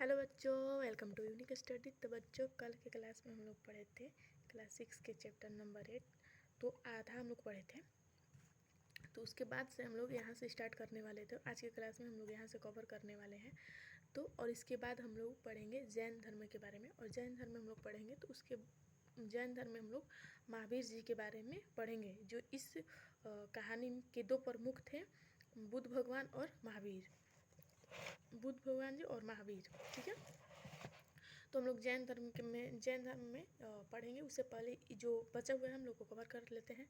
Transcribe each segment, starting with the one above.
Hello बच्चों, welcome to unique study. तो बच्चों, कल के क्लास में हम लोग पढ़े थे क्लास 6 के चैप्टर नंबर 8। तो आधा हम लोग पढ़े थे, तो उसके बाद से हम लोग यहाँ से स्टार्ट करने वाले थे। आज के क्लास में हम लोग यहाँ से कवर करने वाले हैं। तो और इसके बाद हम लोग पढ़ेंगे जैन धर्म के बारे में, और जैन धर्म में हम लोग पढ़ेंगे तो उसके जैन धर्म में हम लोग महावीर जी के बारे में पढ़ेंगे, जो इस कहानी के दो प्रमुख थे, बुद्ध भगवान और महावीर, बुद्ध भगवान जी और महावीर। ठीक है, तो हम लोग जैन धर्म में पढ़ेंगे। उससे पहले जो बचा हुआ है हम लोग को कवर कर लेते हैं।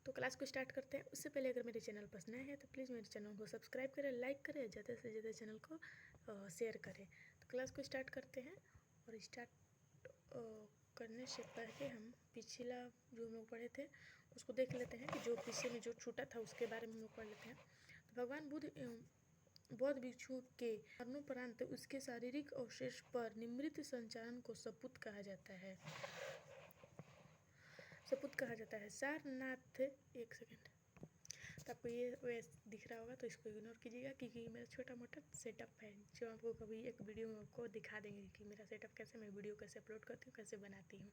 तो क्लास को स्टार्ट करते हैं। उससे पहले अगर मेरे चैनल पर नए हैं तो प्लीज़ मेरे चैनल को सब्सक्राइब करें, लाइक करें, ज़्यादा से ज़्यादा चैनल को शेयर करें। तो क्लास को स्टार्ट करते हैं, और स्टार्ट करने से पहले हम पिछला जो हम लोग पढ़े थे उसको देख लेते हैं, कि जो पीछे में जो छूटा था उसके बारे में हम लोग पढ़ लेते हैं। तो भगवान बौद्ध भिक्षु के मरणोपरांत उसके शारीरिक अवशेष पर निमृत संचालन को सपूत कहा जाता है। सारनाथ, एक सेकेंड, तो आपको ये दिख रहा होगा तो इसको इग्नोर कीजिएगा, क्योंकि मेरा छोटा मोटा सेटअप है, जो आपको कभी एक वीडियो में आपको दिखा देंगे कि मेरा सेटअप कैसे, मैं वीडियो कैसे अपलोड करती हूँ, कैसे बनाती हूँ,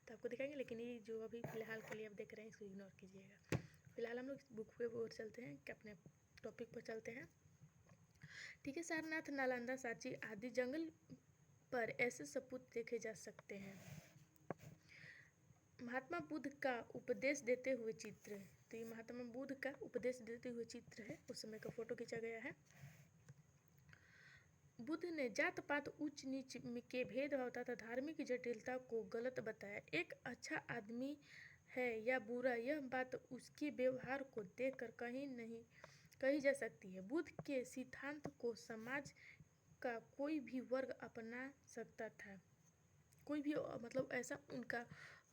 तो आपको दिखाएंगे। लेकिन ये जो अभी फ़िलहाल के लिए आप देख रहे हैं इसको इग्नोर कीजिएगा। फिलहाल हम लोग बुक पे और चलते हैं, कि अपने टॉपिक पर चलते हैं। ठीक है, सारनाथ, नालंदा, सांची आदि जंगल पर ऐसे सपूत देखे जा सकते हैं। महात्मा बुद्ध का उपदेश देते हुए चित्र, तो ये महात्मा बुद्ध का उपदेश देते हुए चित्र है, उस समय का फोटो खींचा गया है। बुद्ध ने जात पात, ऊंच नीच के भेदभाव तथा धार्मिक जटिलता को गलत बताया। एक अच्छा आदमी है या बुरा, यह बात उसके व्यवहार को देखकर कही जा सकती है। बुद्ध के सिद्धांत को समाज का कोई भी वर्ग अपना सकता था। कोई भी मतलब ऐसा उनका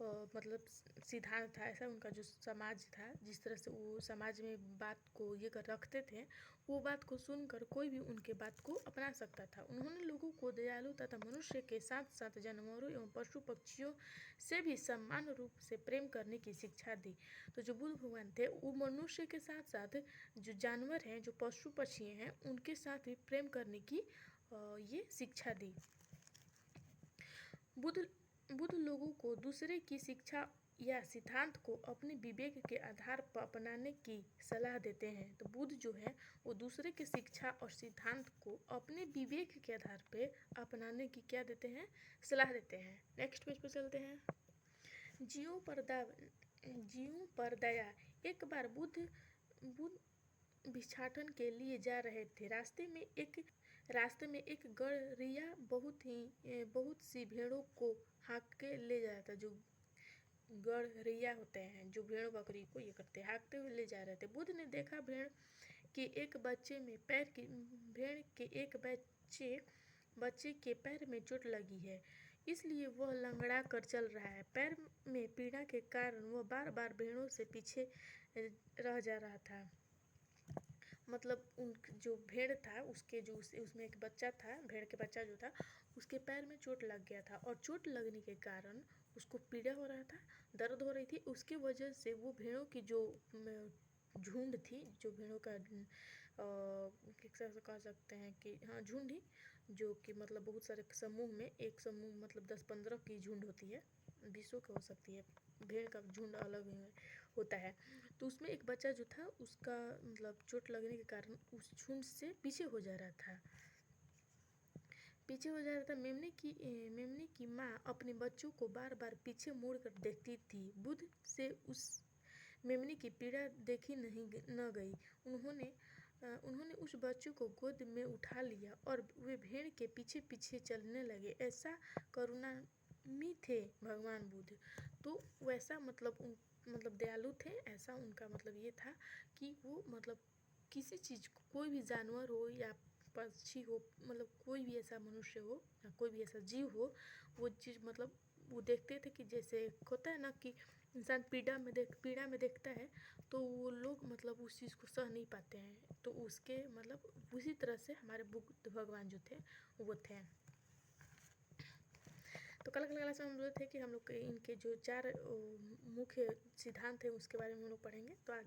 मतलब सिद्धांत था, ऐसा उनका जो समाज था, जिस तरह से वो समाज में बात को ये कर रखते थे, वो बात को सुनकर कोई भी उनके बात को अपना सकता था। उन्होंने लोगों को दयालु तथा मनुष्य के साथ साथ जानवरों एवं पशु पक्षियों से भी समान रूप से प्रेम करने की शिक्षा दी। तो जो बुद्ध भगवान थे, वो मनुष्य के साथ साथ जो जानवर हैं, जो पशु पक्षी हैं, उनके साथ भी प्रेम करने की ये शिक्षा दी। बुद्ध लोगों को दूसरे की शिक्षा या सिद्धांत को अपने विवेक के आधार पर अपनाने की सलाह देते हैं। तो बुद्ध जो है वो दूसरे की शिक्षा और सिद्धांत को अपने विवेक के आधार पर अपनाने की क्या देते हैं, सलाह देते हैं। नेक्स्ट पेज पर चलते हैं। जीवों पर दया। एक बार बुद्ध भिक्षाटन के लिए जा रहे थे। रास्ते में एक गड़रिया बहुत सी भेड़ों को हाँक के ले जा रहा था। जो गड़रिया होते हैं, जो भेड़ बकरी को ये करते हैं, हाँकते हुए ले जा रहे थे। बुद्ध ने देखा भेड़ के एक बच्चे के पैर में चोट लगी है, इसलिए वह लंगड़ा कर चल रहा है। पैर में पीड़ा के कारण वह बार बार भेड़ों से पीछे रह जा रहा था। मतलब उन जो भेड़ था उसके जो उसमें एक बच्चा था, भेड़ के बच्चा जो था, उसके पैर में चोट लग गया था, और चोट लगने के कारण उसको पीड़ा हो रहा था, दर्द हो रही थी। उसकी वजह से वो भेड़ों की जो झुंड थी, जो भेड़ों का कह सकते हैं कि हाँ झुंड ही, जो कि मतलब बहुत सारे समूह में एक समूह मतलब 10-15 की झुंड होती है, 20 की हो सकती है, भेड़ का झुंड अलग होता है। तो उसमें एक बच्चा जो था, उसका मतलब चोट लगने के कारण उस झुंड से पीछे हो जा रहा था। मेमने की माँ अपने बच्चों को बार बार पीछे मुड़ कर देखती थी। बुद्ध से उस मेमने की पीड़ा देखी न गई। उन्होंने उस बच्चों को गोद में उठा लिया और वे भेड़ के पीछे पीछे चलने लगे। ऐसा करुणामयी थे भगवान बुद्ध। तो वैसा मतलब दयालु थे, ऐसा उनका मतलब ये था कि वो मतलब किसी चीज़ को, कोई भी जानवर हो या पक्षी हो, मतलब कोई भी ऐसा मनुष्य हो या कोई भी ऐसा जीव हो, वो चीज़ मतलब वो देखते थे कि जैसे होता है ना कि इंसान पीड़ा में देखता है, तो वो लोग मतलब उस चीज़ को सह नहीं पाते हैं। तो उसके मतलब उसी तरह से हमारे बुद्ध भगवान जो थे वो थे। तो कल क्लास में हम बोले थे कि हम लोग इनके जो 4 मुख्य सिद्धांत हैं उसके बारे में हम लोग पढ़ेंगे। तो आज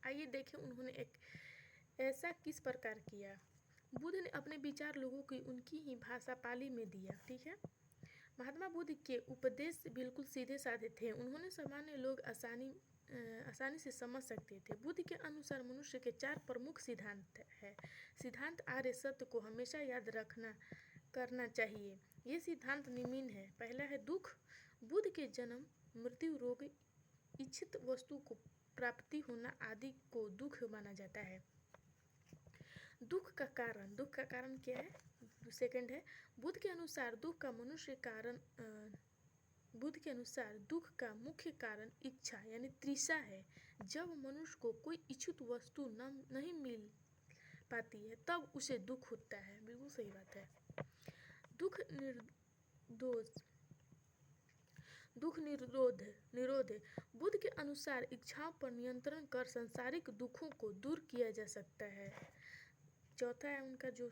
आइए देखें उन्होंने एक ऐसा किस प्रकार किया। बुद्ध ने अपने विचार लोगों की उनकी ही भाषा पाली में दिया। ठीक है। महात्मा बुद्ध के उपदेश बिल्कुल सीधे साधे थे। उन्होंने सामान्य लोग आसानी से समझ सकते थे। बुद्ध के अनुसार मनुष्य के 4 प्रमुख सिद्धांत है। सिद्धांत आर्य सत्य को हमेशा याद करना चाहिए। ये सिद्धांत निम्न है। पहला है दुख। बुद्ध के जन्म, मृत्यु, रोग, इच्छित वस्तु को प्राप्ति होना आदि को दुख माना जाता है। दुख का कारण क्या है? सेकंड है बुद्ध के अनुसार दुख का मुख्य कारण इच्छा यानी तृषा है। जब मनुष्य को कोई इच्छित वस्तु नहीं मिल पाती है तब उसे दुख होता है। बिल्कुल सही बात है। दुख निरोध। बुद्ध के अनुसार इच्छाओं पर नियंत्रण कर सांसारिक दुखों को दूर किया जा सकता है। चौथा है उनका जो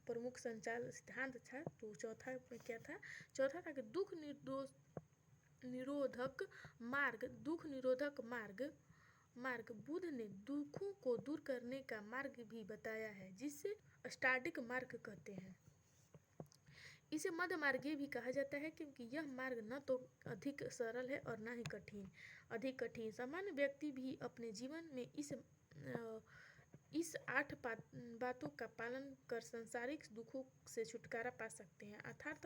प्रमुख सिद्धांत था, तो चौथा में क्या था? चौथा था कि दुख निरोधक मार्ग। बुद्ध ने दुखों को दूर करने का मार्ग भी बताया है, जिसे अष्टांगिक मार्ग कहते हैं। इसे मध्य मार्ग भी कहा जाता है क्योंकि यह मार्ग न तो अधिक सरल है और न ही अधिक कठिन। सामान्य व्यक्ति भी अपने जीवन में इस 8 बातों का पालन कर सांसारिक दुखों से छुटकारा पा सकते हैं, अर्थात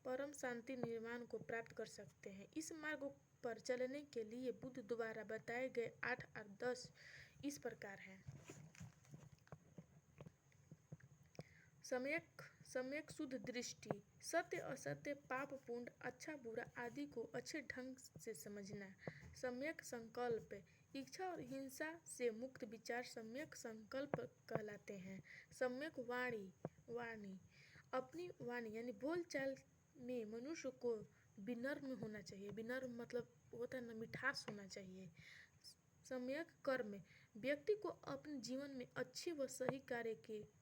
परम शांति निर्वाण को प्राप्त कर सकते हैं। इस मार्ग पर चलने के लिए बुद्ध द्वारा बताए गए 8 आदर्श इस प्रकार हैं। सम्यक शुद्ध दृष्टि, सत्य असत्य, पाप पुण्य, अच्छा बुरा आदि को अच्छे ढंग से समझना। सम्यक संकल्प, इच्छा और हिंसा से मुक्त विचार सम्यक संकल्प कहलाते हैं। सम्यक वाणी, अपनी वाणी यानी बोलचाल में मनुष्य को विनम्र होना चाहिए। विनम्र मतलब होता है ना, मिठास होना चाहिए। सम्यक कर्म, व्यक्ति को अपने जीवन में अच्छे व सही कार्य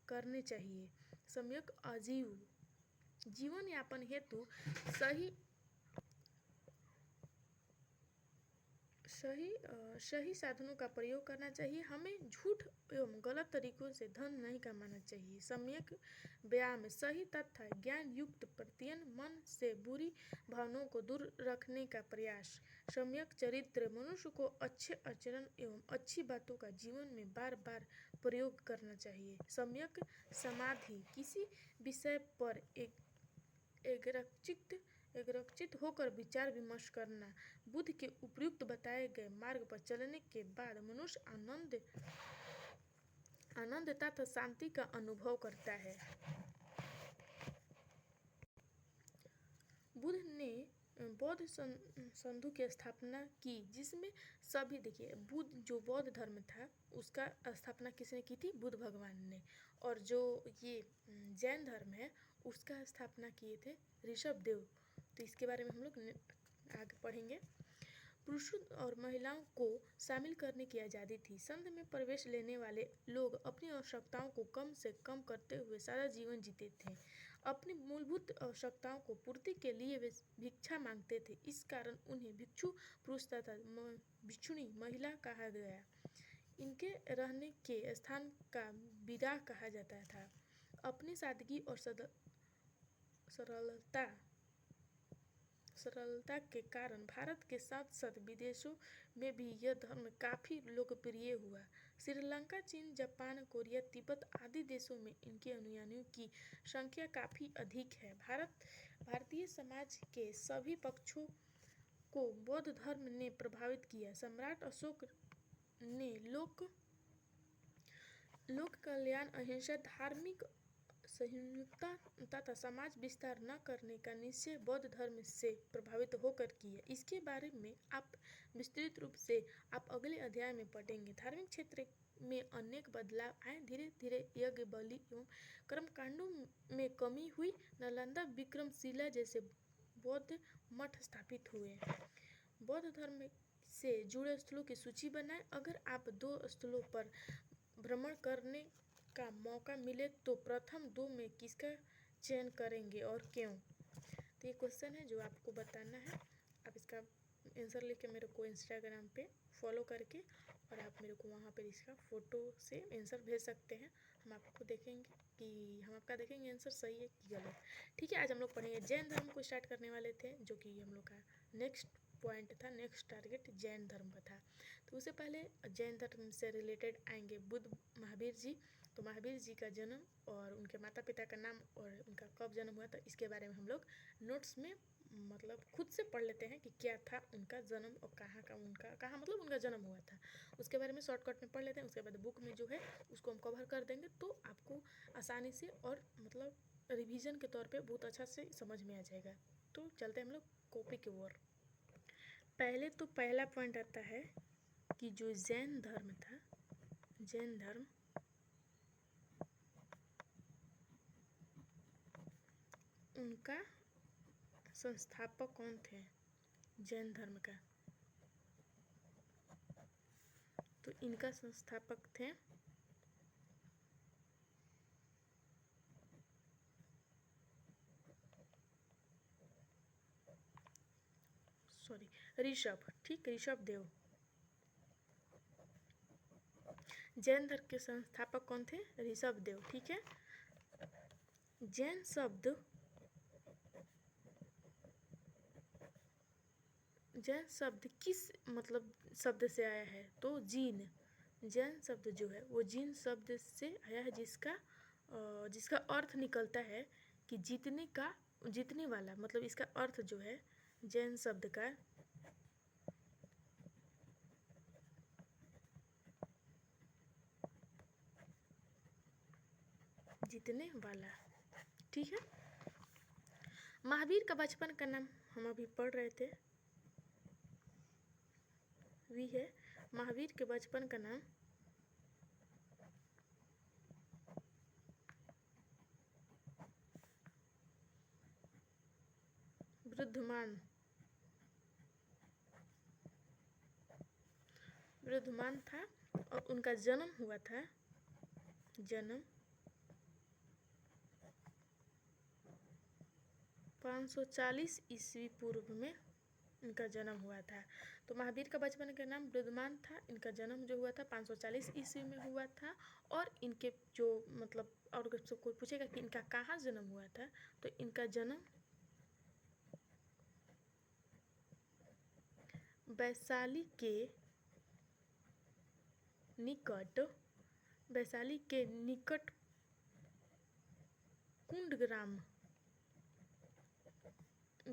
करने चाहिए। सम्यक आजीव, जीवन यापन हेतु सही साधनों का प्रयोग करना चाहिए। हमें झूठ एवं गलत तरीकों से धन नहीं कमाना चाहिए। सम्यक व्यायाम, सही तथा ज्ञान युक्त प्रत्ययन, मन से बुरी भावनाओं को दूर रखने का प्रयास। सम्यक चरित्र, मनुष्य को अच्छे आचरण एवं अच्छी बातों का जीवन में बार बार प्रयोग करना चाहिए। सम्यक समाधि, किसी विषय पर एकाग्रचित्त होकर विचार विमर्श करना। बुद्ध के उपयुक्त बताए गए मार्ग पर चलने के बाद मनुष्य आनंद तथा शांति का अनुभव करता है। बुद्ध ने बौद्ध संघ की स्थापना की, जिसमें सभी जो बौद्ध धर्म था उसका स्थापना किसने की थी? बुद्ध भगवान ने। और जो ये जैन धर्म है उसका स्थापना किए थे ऋषभदेव। तो इसके बारे में हम लोग आगे पढ़ेंगे। पुरुषों और महिलाओं को शामिल करने की आज़ादी थी। संघ में प्रवेश लेने वाले लोग अपनी आवश्यकताओं को कम से कम करते हुए सारा जीवन जीते थे। अपनी मूलभूत आवश्यकताओं को पूर्ति के लिए वे भिक्षा मांगते थे। इस कारण उन्हें भिक्षु पुरुष तथा भिक्षुणी महिला कहा गया। इनके रहने के स्थान का विराह कहा जाता था। अपनी सादगी और सरलता के कारण भारत के साथ साथ विदेशों में भी यह धर्म काफ़ी लोकप्रिय हुआ। श्रीलंका, चीन, जापान, कोरिया, तिब्बत आदि देशों में इनके अनुयायियों की संख्या काफ़ी अधिक है। भारतीय समाज के सभी पक्षों को बौद्ध धर्म ने प्रभावित किया। सम्राट अशोक ने लोक कल्याण, अहिंसा, धार्मिक सहिष्णुता तथा समाज विस्तार न करने का निश्चय बौद्ध धर्म से प्रभावित होकर किया। इसके बारे में आप विस्तृत रूप से अगले अध्याय में पढ़ेंगे। धार्मिक क्षेत्र में अनेक बदलाव आए। धीरे धीरे यज्ञ, बलि एवं कर्मकांडों में कमी हुई। नालंदा, विक्रमशिला जैसे बौद्ध मठ स्थापित हुए। बौद्ध धर्म से जुड़े स्थलों की सूची बनाएं। अगर आप 2 स्थलों पर भ्रमण करने का मौका मिले तो प्रथम 2 में किसका चयन करेंगे और क्यों? तो ये क्वेश्चन है जो आपको बताना है। आप इसका आंसर लिख के मेरे को इंस्टाग्राम पे फॉलो करके और आप मेरे को वहाँ पर इसका फ़ोटो से आंसर भेज सकते हैं। हम आपको देखेंगे कि हम आपका देखेंगे आंसर सही है कि गलत। ठीक है, आज हम लोग पढ़ेंगे जैन धर्म को स्टार्ट करने वाले थे, जो कि हम लोग का नेक्स्ट पॉइंट था, नेक्स्ट टारगेट जैन धर्म का था। तो उससे पहले जैन धर्म से रिलेटेड आएंगे बुद्ध महावीर जी। तो महावीर जी का जन्म और उनके माता पिता का नाम और उनका कब जन्म हुआ था, इसके बारे में हम लोग नोट्स में मतलब खुद से पढ़ लेते हैं कि क्या था उनका जन्म और कहाँ मतलब उनका जन्म हुआ था। उसके बारे में शॉर्टकट में पढ़ लेते हैं। उसके बाद बुक में जो है उसको हम कवर कर देंगे, तो आपको आसानी से और मतलब रिवीजन के तौर पे बहुत अच्छा से समझ में आ जाएगा। तो चलते हैं हम लोग कॉपी की ओर। पहले तो पहला पॉइंट आता है कि जो जैन धर्म था, जैन धर्म उनका संस्थापक कौन थे जैन धर्म का। तो इनका संस्थापक थे ऋषभ। ठीक, ऋषभ देव। जैन धर्म के संस्थापक कौन थे? ऋषभ देव। ठीक है। जैन शब्द किस मतलब शब्द से आया है? तो जीन। जैन शब्द जो है वो जीन शब्द से आया है, जिसका अर्थ निकलता है कि जीतने वाला, मतलब इसका अर्थ जो है जैन शब्द का जीतने वाला। ठीक है। महावीर का बचपन का नाम हम अभी पढ़ रहे थे, वी है। महावीर के बचपन का नाम वृद्धमान था और उनका जन्म हुआ था 540 ईस्वी पूर्व में इनका जन्म हुआ था। तो महावीर का बचपन का नाम वृद्धमान था। इनका जन्म जो हुआ था 540 ईस्वी में हुआ था। और इनके जो मतलब और कोई पूछेगा कि इनका कहाँ जन्म हुआ था, तो इनका जन्म वैशाली के निकट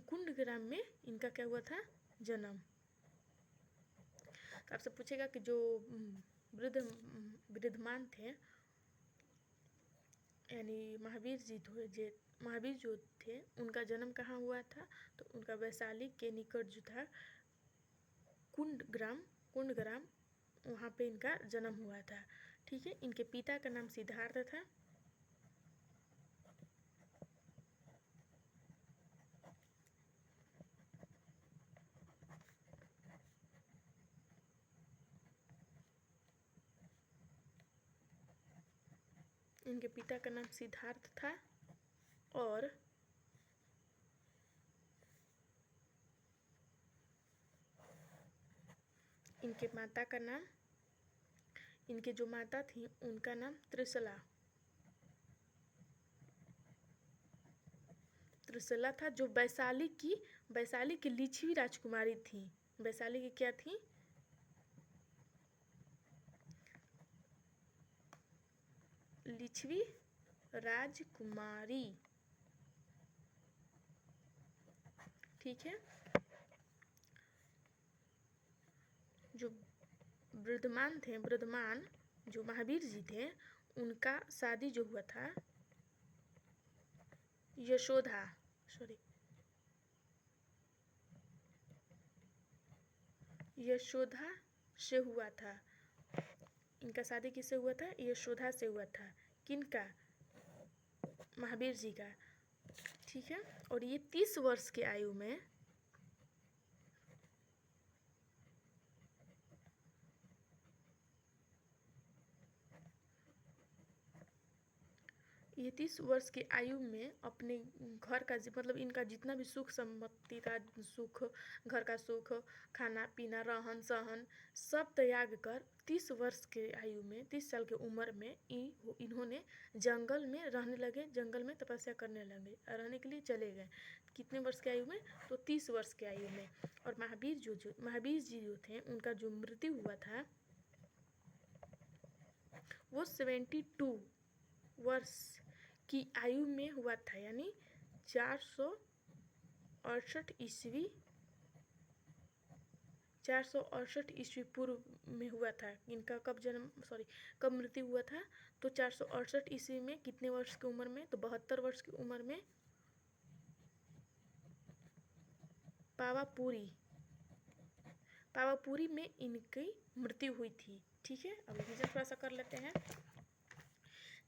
कुंडग्राम में इनका क्या हुआ था? जन्म। तो आपसे पूछेगा कि जो वृद्धमान थे यानी महावीर जो थे उनका जन्म कहाँ हुआ था? तो उनका वैशाली के निकट जो था कुंडग्राम, वहाँ पे इनका जन्म हुआ था। ठीक है। इनके पिता का नाम सिद्धार्थ था। इनके पिता का नाम सिद्धार्थ था और इनके जो माता थी उनका नाम त्रिशला था, जो वैशाली की लिच्छवी राजकुमारी थी। वैशाली की क्या थी? लिच्छवी राजकुमारी। ठीक है। जो वृद्धमान जो महावीर जी थे उनका शादी जो हुआ था यशोधा से हुआ था। इनका शादी किससे हुआ था? यशोधा से हुआ था। किनका? महावीर जी का। ठीक है। और ये 30 वर्ष की आयु में ये 30 वर्ष की आयु में अपने घर का मतलब इनका जितना भी सुख सम्पत्ति था, सुख, घर का सुख, खाना पीना, रहन सहन, सब त्याग कर 30 वर्ष के आयु में, 30 साल की उम्र में इन्होंने जंगल में रहने लगे, जंगल में तपस्या करने लगे, रहने के लिए चले गए। कितने वर्ष की आयु में? तो 30 वर्ष की आयु में। और महावीर जी जो थे, उनका जो मृत्यु हुआ था वो 72 वर्ष की आयु में हुआ था, यानी 468 ईस्वी पूर्व में हुआ था। इनका कब मृत्यु हुआ था? तो 468 ईस्वी में। कितने वर्ष की उम्र में? तो 72 वर्ष की उम्र में पावापुरी में इनकी मृत्यु हुई थी। ठीक है, अब रिवीजन थोड़ा सा कर लेते हैं।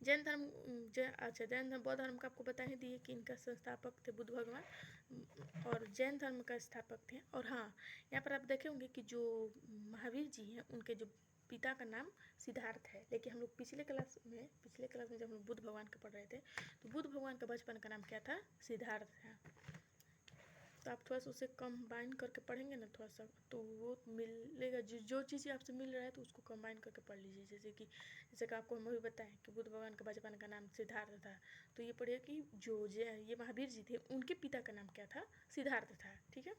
जैन धर्म बौद्ध धर्म का आपको बता ही दिए कि इनका संस्थापक थे बुद्ध भगवान, और जैन धर्म का स्थापक थे। और हाँ, यहाँ पर आप देखे होंगे कि जो महावीर जी हैं, उनके जो पिता का नाम सिद्धार्थ है। लेकिन हम लोग पिछले क्लास में जब हम लोग बुद्ध भगवान का पढ़ रहे थे, तो बुद्ध भगवान का बचपन का नाम क्या था? सिद्धार्थ था। तो आप थोड़ा सा उसे कंबाइन करके पढ़ेंगे ना थोड़ा सा, तो वो मिलेगा। जो चीज़ें आपसे मिल रहा है तो उसको कंबाइन करके पढ़ लीजिए। जैसे कि आपको हम अभी बताएं कि बुद्ध भगवान का बचपन का नाम सिद्धार्थ था, तो ये पढ़िए कि ये महावीर जी थे, उनके पिता का नाम क्या था? सिद्धार्थ था। ठीक है,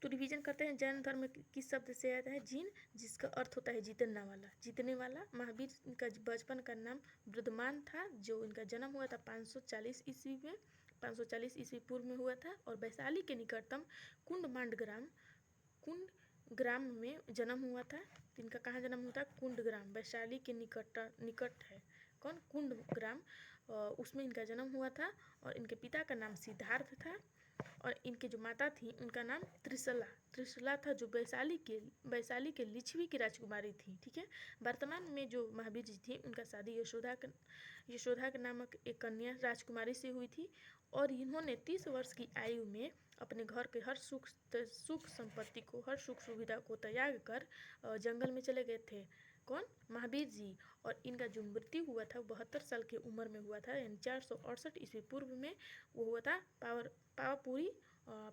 तो रिवीजन करते हैं। जैन धर्म किस शब्द से आता है? जीन, जिसका अर्थ होता है जीतने वाला। महावीर का बचपन का नाम बुद्धमान था, जो इनका जन्म हुआ था 540 ईस्वी में, 540 ईस्वी पूर्व में हुआ था। और वैशाली के निकटतम कुंड ग्राम में जन्म हुआ था। इनका कहाँ जन्म हुआ था? कुंड ग्राम, वैशाली के निकट है कौन? कुंड ग्राम, उसमें इनका जन्म हुआ था। और इनके पिता का नाम सिद्धार्थ था, और इनके जो माता थी उनका नाम त्रिशला था, जो वैशाली के लिच्छवी की राजकुमारी थी। ठीक है, वर्तमान में जो महावीर जी थी, उनका शादी यशोदा के नामक एक कन्या राजकुमारी से हुई थी। और इन्होंने 30 वर्ष की आयु में अपने घर के हर सुख संपत्ति को, हर सुख सुविधा को त्याग कर जंगल में चले गए थे। कौन? महावीर जी। और इनका जो मृत्यु हुआ था 72 साल की उम्र में हुआ था, यानी 468 ईस्वी पूर्व में वो हुआ था।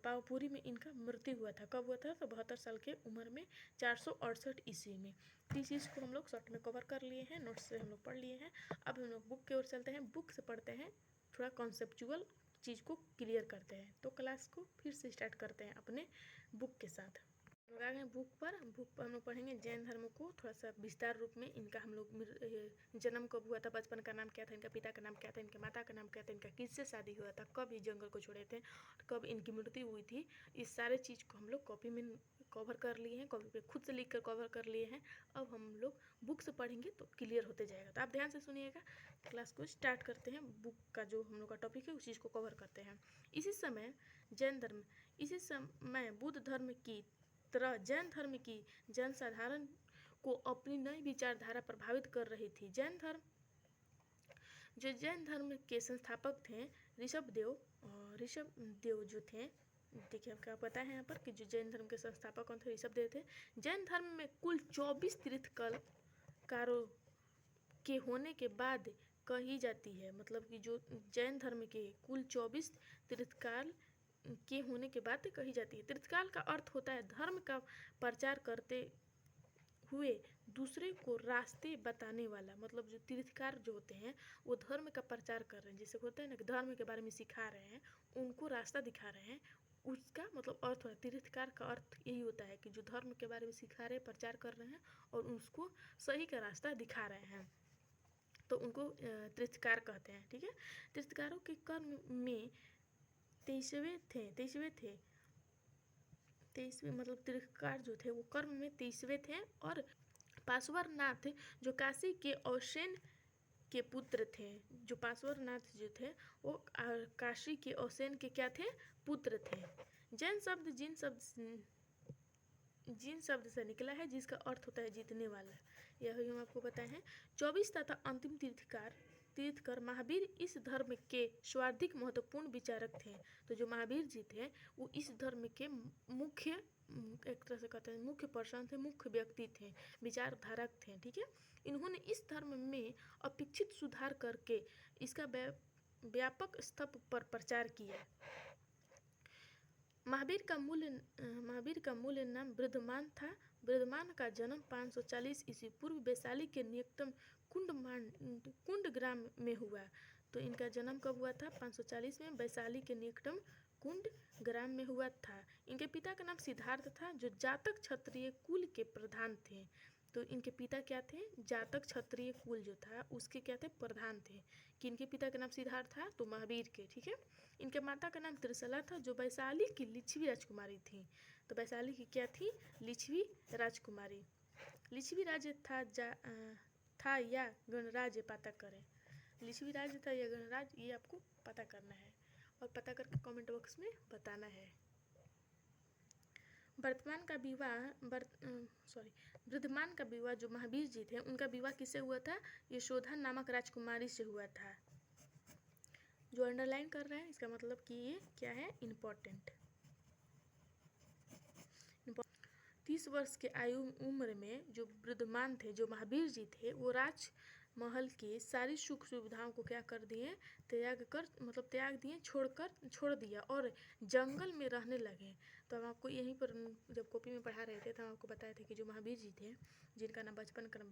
पावापुरी में इनका मृत्यु हुआ था। कब हुआ था? तो 72 साल के उम्र में, 468 ईस्वी में। इस चीज़ को हम लोग शॉर्ट में कवर कर लिए हैं, नोट्स से हम लोग पढ़ लिए हैं। अब हम लोग बुक की ओर चलते हैं, बुक से पढ़ते हैं, थोड़ा कॉन्सेप्चुअल चीज़ को क्लियर करते हैं। तो क्लास को फिर से स्टार्ट करते हैं अपने बुक के साथ। लोग आ गए बुक पर हम लोग पढ़ेंगे जैन धर्म को थोड़ा सा विस्तार रूप में। इनका हम लोग जन्म कब हुआ था, बचपन का नाम क्या था, इनका पिता का नाम क्या था, इनके माता का नाम क्या था, इनका किससे शादी हुआ था, कब ये जंगल को छोड़े थे, कब इनकी मृत्यु हुई थी, इस सारे चीज़ को हम लोग कॉपी में कवर कर लिए हैं, कॉपी पे खुद से लिख कर कवर कर लिए हैं। अब हम लोग बुक से पढ़ेंगे तो क्लियर होते जाएगा। तो आप ध्यान से सुनिएगा, क्लास को स्टार्ट करते हैं। बुक का जो हम लोग का टॉपिक है उस चीज़ को कवर करते हैं। इसी समय बुद्ध धर्म की तरह जैन धर्म की जनसाधारण को अपनी नई विचारधारा प्रभावित कर रही थी। जैन धर्म के संस्थापक थे ऋषभ देव जो थे। देखिए आपको पता है यहाँ पर कि जो जैन धर्म के संस्थापक कौन थे? ऋषभ देव थे। जैन धर्म में कुल 24 तीर्थंकरों के होने के बाद कही जाती है, मतलब कि जो जैन धर्म के कुल 24 तीर्थंकर के होने के बाद कही जाती है। तीर्थकाल का अर्थ होता है धर्म का प्रचार करते हुए दूसरे को रास्ते बताने वाला। मतलब जो तीर्थकार जो होते हैं वो धर्म का प्रचार कर रहे हैं, जैसे होता है ना कि धर्म के बारे में सिखा रहे हैं, उनको रास्ता दिखा रहे हैं, उसका मतलब अर्थ है। तीर्थकार का अर्थ यही होता है कि जो धर्म के बारे में सिखा रहे हैं, प्रचार कर रहे हैं और उसको सही का रास्ता दिखा रहे हैं, तो उनको तीर्थकार कहते हैं। ठीक है, तीर्थकारों के कर्म में 23वें मतलब तीर्थकार जो थे वो कर्म में 23वें थे। और पार्श्वनाथ जो काशी के औसेन के पुत्र थे, जो पार्श्वनाथ जो थे वो काशी के औसेन के क्या थे? पुत्र थे। जैन शब्द जिन शब्द से निकला है, जिसका अर्थ होता है जीतने वाला। यह हम आपको बताए हैं। 24 तथा अंतिम तीर्थकार तीर्थकर महावीर इस धर्म के सर्वाधिक महत्वपूर्ण विचारक थे। तो जो महावीर जी थे वो इस धर्म के मुख्य, एक तरह से कहते हैं मुख्य पर्सन थे, मुख्य व्यक्ति थे, विचारधारक थे। ठीक है, इन्होंने इस धर्म में अपेक्षित सुधार करके इसका व्यापक स्तर पर प्रचार किया। महावीर का मूल नाम वृद्धमान था। वृद्धमान का जन्म 540 ईस्वी पूर्व वैशाली के निकटतम कुंड ग्राम में हुआ। तो इनका जन्म कब हुआ था? 540 में वैशाली के निकटतम कुंड ग्राम में हुआ था। इनके पिता का नाम सिद्धार्थ था, जो जातक क्षत्रिय कुल के प्रधान थे। तो इनके पिता क्या थे? जातक क्षत्रिय कुल जो था उसके क्या थे? प्रधान थे। कि इनके पिता का नाम सिद्धार्थ था, तो महावीर के। ठीक है, इनके माता का नाम त्रिशला था, जो वैशाली की लिच्छवी राजकुमारी थी। तो वैशाली की क्या थी? लिच्छवी राजकुमारी। लिच्छवी राज्य था या गणराज्य, पता करें। लिच्छवी राज्य था या गणराज्य, ये आपको पता करना है और पता करके कमेंट बॉक्स में बताना है। वृद्धमान का विवाह जो महावीर जी थे उनका विवाह किससे हुआ था? यशोधा नामक राजकुमारी से हुआ था। जो अंडरलाइन कर रहे हैं इसका मतलब कि ये क्या है? इम्पोर्टेंट। 30 वर्ष के उम्र में जो वृद्धमान थे, जो महावीर जी थे, वो राजमहल की सारी सुख सुविधाओं को क्या कर दिए? त्याग दिए, छोड़ दिया और जंगल में रहने लगे। तो हम आपको यहीं पर जब कॉपी में पढ़ा रहे थे तो हम आपको बताए थे कि जो महावीर जी थे, जिनका नाम बचपन का नाम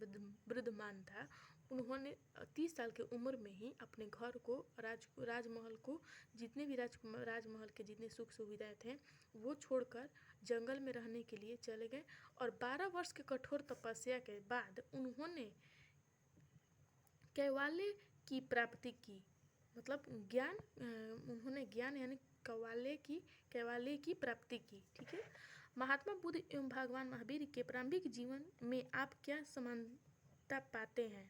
वृद्धमान था, उन्होंने 30 साल की उम्र में ही अपने घर को, राजमहल को, जितने भी राजमहल के जितने सुख सुविधाएं थे वो छोड़कर जंगल में रहने के लिए चले गए। और 12 वर्ष के कठोर तपस्या के बाद उन्होंने कैवल्य की प्राप्ति की। मतलब ज्ञान, उन्होंने ज्ञान यानी कैवल्य की प्राप्ति की। ठीक है, महात्मा बुद्ध एवं भगवान महावीर के प्रारंभिक जीवन में आप क्या समानता पाते हैं?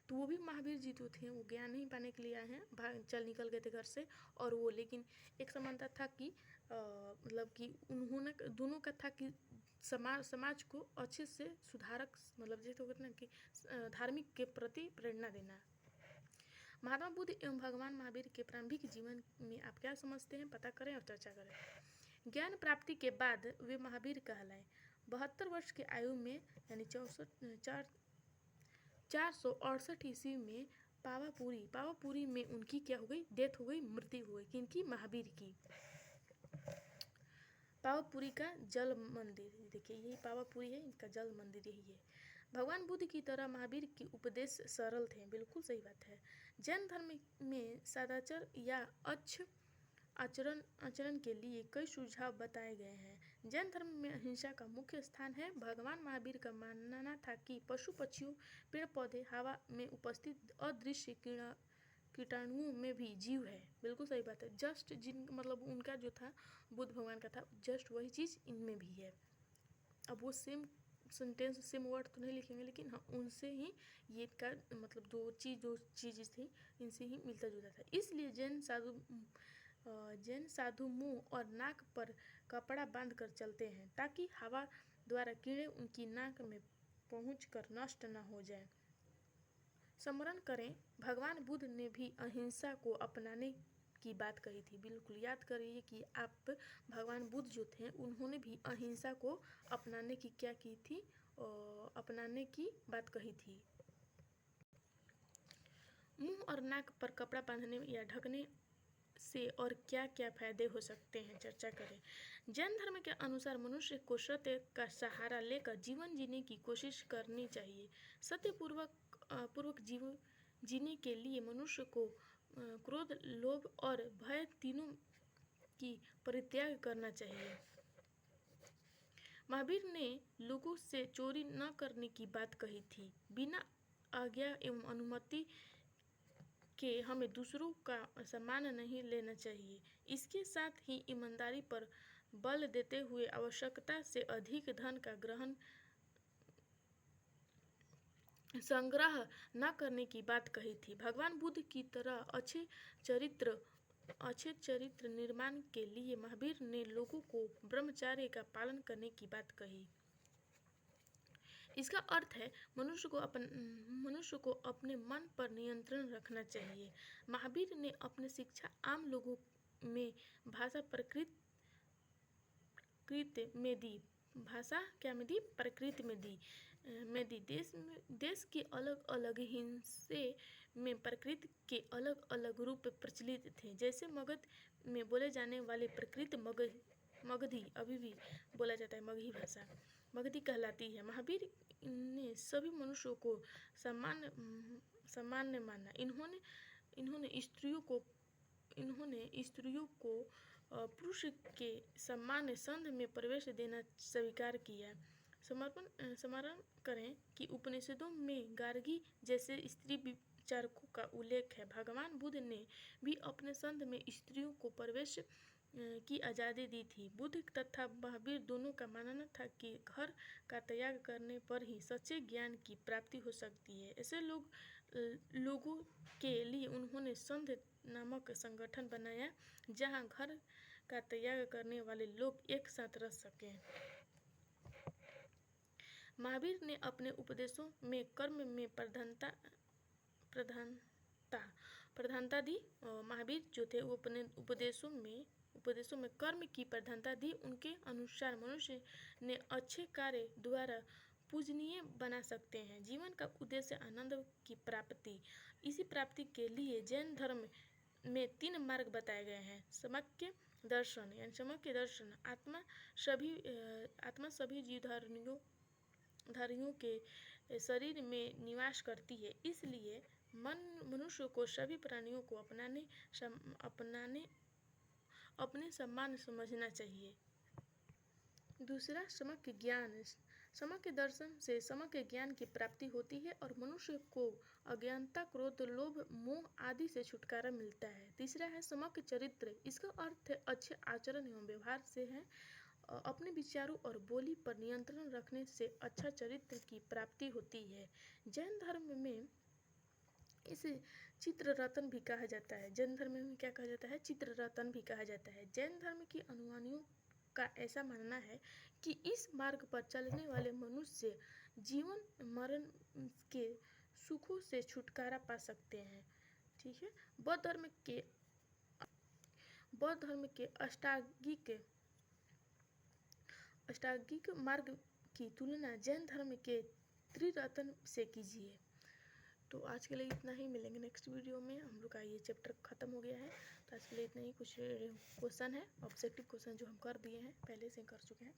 तो वो भी महावीर जी जो थे वो ज्ञान नहीं पाने के लिए आए हैं, निकल गए थे घर से। और वो, लेकिन एक समानता था कि मतलब कि उन्होंने दोनों का था कि समाज को अच्छे से सुधारक, मतलब जैसे कहते ना कि धार्मिक के प्रति प्रेरणा देना। महात्मा बुद्ध एवं भगवान महावीर के प्रारंभिक जीवन में आप क्या समझते हैं? पता करें और चर्चा करें। ज्ञान प्राप्ति के बाद वे महावीर कहलाए। 72 वर्ष की आयु में यानी 468 ईस्वी में पावापुरी में उनकी क्या हो गई? डेथ हो गई, मृत्यु हो गई। किनकी? महावीर की। पावापुरी का जल मंदिर, देखिए यही पावापुरी है, इनका जल मंदिर यही है। भगवान बुद्ध की तरह महावीर के उपदेश सरल थे, बिल्कुल सही बात है। जैन धर्म में सदाचार या अच्छे आचरण के लिए कई सुझाव बताए गए हैं। जैन धर्म में अहिंसा का मुख्य स्थान है। भगवान महावीर का मानना था कि पशु पक्षियों, पेड़ पौधे, हवा में उपस्थित अदृश्य कीटाणुओं में भी जीव है। बिल्कुल सही बात है। जस्ट मतलब उनका जो था, बुद्ध भगवान का था, जस्ट वही चीज़ इनमें भी है। अब वो सेम सेंटेंस, सेम वर्ड तो नहीं लिखेंगे, लेकिन हाँ उनसे ही ये का मतलब दो चीज़ थी, इनसे ही मिलता जुलता था। इसलिए जैन साधु मुंह और नाक पर कपड़ा बांध कर चलते हैं, ताकि हवा द्वारा कीड़े उनकी नाक में पहुंचकर नष्ट न हो जाए। स्मरण करें, भगवान बुद्ध ने भी अहिंसा को अपनाने की बात कही थी। बिल्कुल याद करिए कि आप भगवान बुद्ध जो थे उन्होंने भी अहिंसा को अपनाने की क्या की थी? अपनाने की बात कही थी। मुंह और नाक पर कपड़ा बांधने या ढकने से और क्या क्या फायदे हो सकते हैं? चर्चा करें। जैन धर्म के अनुसार मनुष्य को सत्य का सहारा लेकर जीवन जीने की कोशिश करनी चाहिए। सत्यपूर्वक जीने के लिए मनुष्य को क्रोध, लोभ और भय तीनों की परित्याग करना चाहिए। महावीर ने लोगों से चोरी न करने की बात कही थी। बिना आज्ञा एवं अनुमति के हमें दूसरों का सम्मान नहीं लेना चाहिए। इसके साथ ही ईमानदारी पर बल देते हुए आवश्यकता से अधिक धन का संग्रह न करने की बात कही थी। भगवान बुद्ध की तरह अच्छे चरित्र निर्माण के लिए महावीर ने लोगों को ब्रह्मचर्य का पालन करने की बात कही। इसका अर्थ है मनुष्य को अपने मन पर नियंत्रण रखना चाहिए। महावीर ने अपनी शिक्षा आम लोगों में भाषा प्रकृति में दी। भाषा क्या में दी? प्रकृति में दी। देश के अलग अलग हिस्से में प्रकृति के अलग अलग रूप प्रचलित थे। जैसे मगध में बोले जाने वाले प्रकृति मगधी अभी भी बोला जाता है, मगही भाषा मगधी कहलाती है। महावीर ने सभी मनुष्यों को सामान्य माना। इन्होंने स्त्रियों को पुरुष के सामान्य संघ में प्रवेश देना स्वीकार किया। स्मरण करें कि उपनिषदों में गार्गी जैसे स्त्री विचारकों का उल्लेख है। भगवान बुद्ध ने भी अपने संघ में स्त्रियों को प्रवेश की आज़ादी दी थी। बुद्ध तथा महावीर दोनों का मानना था कि घर का त्याग करने पर ही सच्चे ज्ञान की प्राप्ति हो सकती है। ऐसे लोगों के लिए उन्होंने संघ नामक संगठन बनाया जहां घर का त्याग करने वाले लोग एक साथ रह सकें। महावीर ने अपने उपदेशों में कर्म में प्रधानता दी। महावीर जो थे वो अपने उपदेशों में कर्म की प्रधानता दी। उनके अनुसार मनुष्य ने अच्छे कार्य द्वारा पूजनीय बना सकते हैं। जीवन का उद्देश्य आनंद की प्राप्ति। इसी प्राप्ति के लिए जैन धर्म में 3 मार्ग बताए गए हैं। समक्य दर्शन आत्मा सभी जीवधारियों के शरीर में निवास करती है, इसलिए मनुष्य को सभी प्राणियों को अपने समान समझना चाहिए। दूसरा, समक्य ज्ञान। समक्य दर्शन से समक्य ज्ञान की प्राप्ति होती है और मनुष्य को अज्ञानता, क्रोध, लोभ, मोह आदि से छुटकारा मिलता है। तीसरा है समक्य चरित्र। इसका अर्थ है अच्छे आचरण एवं व्यवहार से है। अपने विचारों और बोली पर नियंत्रण रखने से अच्छा चरित्र की प्राप्ति होती है। जैन धर्म में इसे चित्ररतन भी कहा जाता है। जैन धर्म में क्या कहा जाता है? चित्ररतन भी कहा जाता है। जैन धर्म की अनुयायियों का ऐसा मानना है कि इस मार्ग पर चलने वाले मनुष्य जीवन मरण के सुखों से छुटकारा पा सकते हैं। ठीक है। बौद्ध धर्म के अष्टांगिक मार्ग की तुलना जैन धर्म के त्रिरत्न से कीजिए। तो आज के लिए इतना ही। मिलेंगे नेक्स्ट वीडियो में। हम लोग का ये चैप्टर ख़त्म हो गया है, तो आज के लिए इतना ही। कुछ क्वेश्चन है, ऑब्जेक्टिव क्वेश्चन जो हम कर दिए हैं, पहले से कर चुके हैं,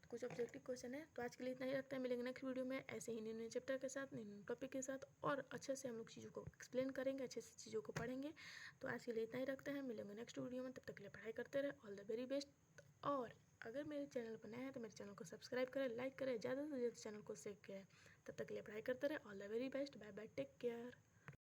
तो कुछ ऑब्जेक्टिव क्वेश्चन है। तो आज के लिए इतना ही रखते हैं। मिलेंगे नेक्स्ट वीडियो में ऐसे ही नए चैप्टर के साथ, नए टॉपिक के साथ, और अच्छे से हम लोग चीज़ों को एक्सप्लेन करेंगे, अच्छे से चीज़ों को पढ़ेंगे। तो आज के लिए इतना ही रखते हैं। मिलेंगे नेक्स्ट वीडियो में। तब तक के लिए पढ़ाई करते रहे। All the very best. और अगर मेरे चैनल पर नया है तो मेरे चैनल को सब्सक्राइब करें, लाइक करें, ज़्यादा से ज़्यादा चैनल को शेयर करें। तब तक के लिए पढ़ाई करते रहे। All the very best. Bye bye, take care.